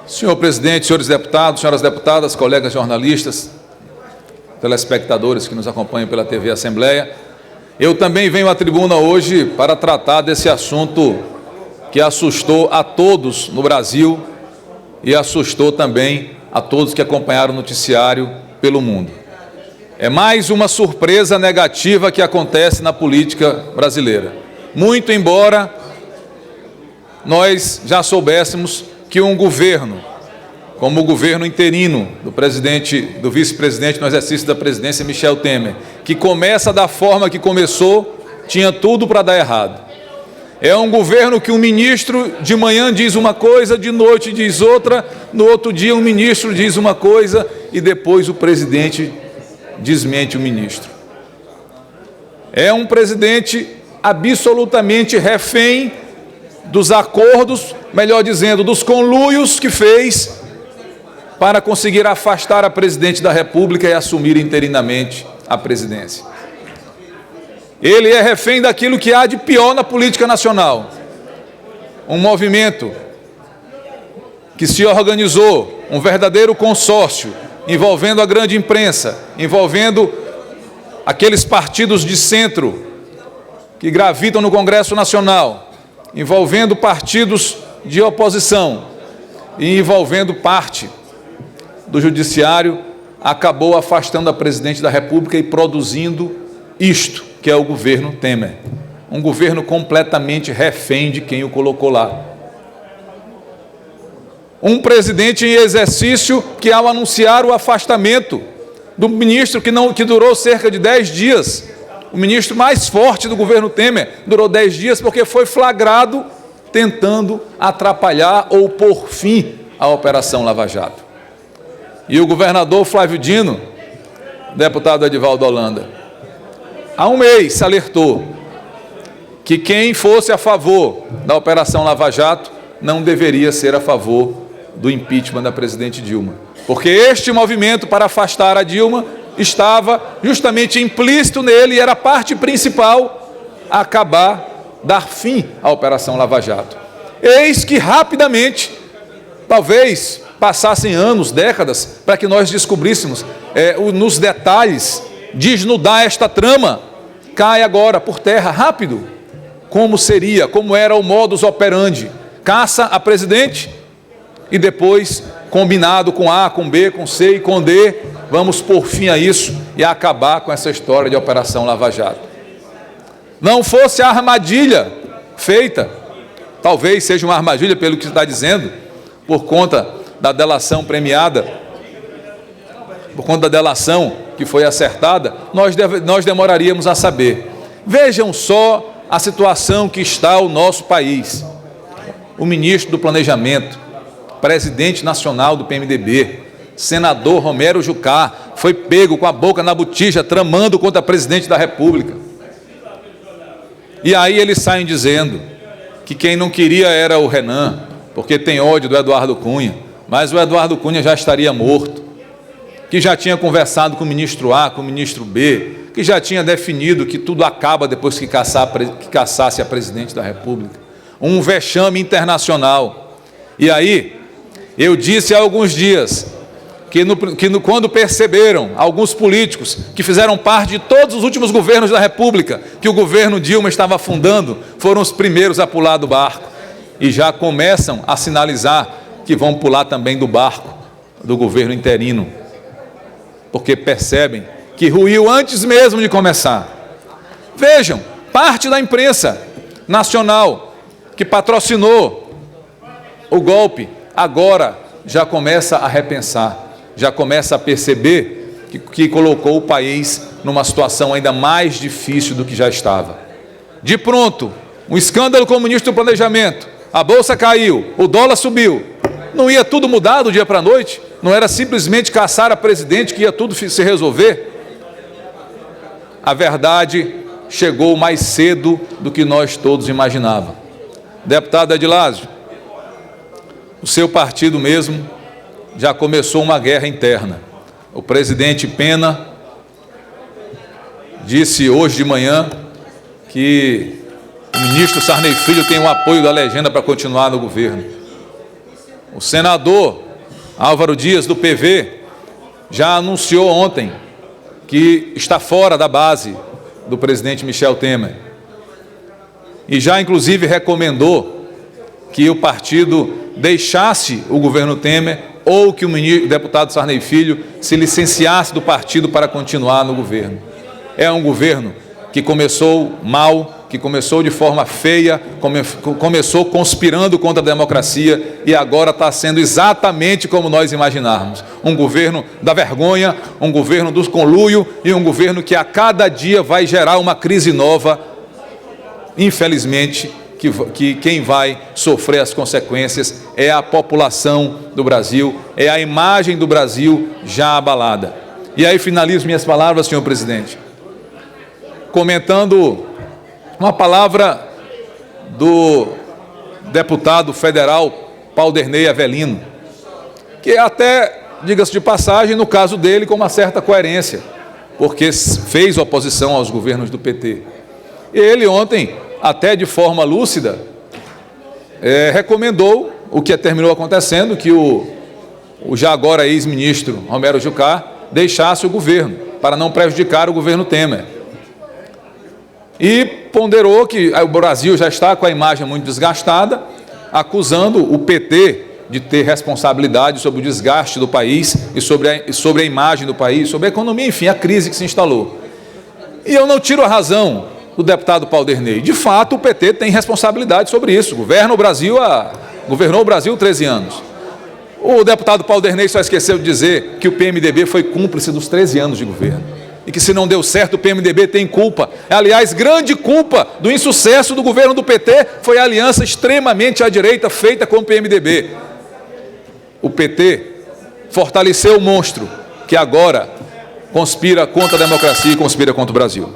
Senhor presidente, senhores deputados, senhoras deputadas, colegas jornalistas, telespectadores que nos acompanham pela TV Assembleia, eu também venho à tribuna hoje para tratar desse assunto que assustou a todos no Brasil e assustou também a todos que acompanharam o noticiário pelo mundo. É mais uma surpresa negativa que acontece na política brasileira. Muito embora nós já soubéssemos que um governo, como o governo interino do vice-presidente no exercício da presidência, Michel Temer, que começa da forma que começou, tinha tudo para dar errado. É um governo que um ministro de manhã diz uma coisa, de noite diz outra, no outro dia um ministro diz uma coisa e depois o presidente desmente o ministro. É um presidente absolutamente refém dos acordos, melhor dizendo, dos conluios que fez para conseguir afastar a presidente da República e assumir interinamente a presidência. Ele é refém daquilo que há de pior na política nacional. Um movimento que se organizou, um verdadeiro consórcio, envolvendo a grande imprensa, envolvendo aqueles partidos de centro que gravitam no Congresso Nacional, envolvendo partidos de oposição e envolvendo parte do Judiciário, acabou afastando a presidente da República e produzindo isto, que é o governo Temer. Um governo completamente refém de quem o colocou lá. Um presidente em exercício que, ao anunciar o afastamento do ministro que durou cerca de 10 dias, o ministro mais forte do governo Temer, durou 10 dias porque foi flagrado tentando atrapalhar ou pôr fim à Operação Lava Jato. E o governador Flávio Dino, deputado Edivaldo Holanda, há um mês alertou que quem fosse a favor da Operação Lava Jato não deveria ser a favor do impeachment da presidente Dilma, porque este movimento para afastar a Dilma estava justamente implícito nele e era a parte principal a dar fim à Operação Lava Jato. Eis que rapidamente, talvez passassem anos, décadas, para que nós descobríssemos nos detalhes, desnudar esta trama, cai agora por terra, rápido, como era o modus operandi, caça a presidente e depois, combinado com A, com B, com C e com D, vamos pôr fim a isso e acabar com essa história de Operação Lava Jato. Não fosse a armadilha feita, talvez seja uma armadilha pelo que você está dizendo, por conta da delação premiada, por conta da delação que foi acertada, nós demoraríamos a saber. Vejam só a situação que está o nosso país. O ministro do Planejamento, presidente nacional do PMDB, senador Romero Jucá, foi pego com a boca na botija, tramando contra a presidente da República. E aí eles saem dizendo que quem não queria era o Renan, porque tem ódio do Eduardo Cunha, mas o Eduardo Cunha já estaria morto, que já tinha conversado com o ministro A, com o ministro B, que já tinha definido que tudo acaba depois que caçasse a presidente da República. Um vexame internacional. E aí, eu disse há alguns dias que quando perceberam alguns políticos que fizeram parte de todos os últimos governos da República, que o governo Dilma estava afundando, foram os primeiros a pular do barco e já começam a sinalizar que vão pular também do barco do governo interino, porque percebem que ruiu antes mesmo de começar. Vejam, parte da imprensa nacional que patrocinou o golpe, agora já começa a repensar, já começa a perceber que colocou o país numa situação ainda mais difícil do que já estava. De pronto, um escândalo com o ministro do Planejamento, a bolsa caiu, o dólar subiu, não ia tudo mudar do dia para a noite? Não era simplesmente caçar a presidente que ia tudo se resolver? A verdade chegou mais cedo do que nós todos imaginávamos. Deputado Edilásio, o seu partido mesmo já começou uma guerra interna. O presidente Pena disse hoje de manhã que o ministro Sarney Filho tem o apoio da legenda para continuar no governo. O senador Álvaro Dias, do PV, já anunciou ontem que está fora da base do presidente Michel Temer. E já, inclusive, recomendou que o partido deixasse o governo Temer ou que o deputado Sarney Filho se licenciasse do partido para continuar no governo. É um governo que começou mal, que começou de forma feia, começou conspirando contra a democracia e agora está sendo exatamente como nós imagináramos. Um governo da vergonha, um governo do conluio e um governo que a cada dia vai gerar uma crise nova. Infelizmente, que quem vai sofrer as consequências é a população do Brasil, é a imagem do Brasil já abalada. E aí finalizo minhas palavras, senhor presidente, comentando uma palavra do deputado federal Paulderney Avelino, que até, diga-se de passagem, no caso dele, com uma certa coerência, porque fez oposição aos governos do PT. E ele ontem, até de forma lúcida, recomendou o que terminou acontecendo, que o já agora ex-ministro Romero Jucá deixasse o governo, para não prejudicar o governo Temer. E ponderou que o Brasil já está com a imagem muito desgastada, acusando o PT de ter responsabilidade sobre o desgaste do país e sobre a imagem do país, sobre a economia, enfim, a crise que se instalou. E eu não tiro a razão do deputado Paulderney. De fato, o PT tem responsabilidade sobre isso. Governou o Brasil 13 anos. O deputado Paulderney só esqueceu de dizer que o PMDB foi cúmplice dos 13 anos de governo. E que se não deu certo, o PMDB tem culpa. Aliás, grande culpa do insucesso do governo do PT foi a aliança extremamente à direita feita com o PMDB. O PT fortaleceu o monstro que agora conspira contra a democracia e conspira contra o Brasil.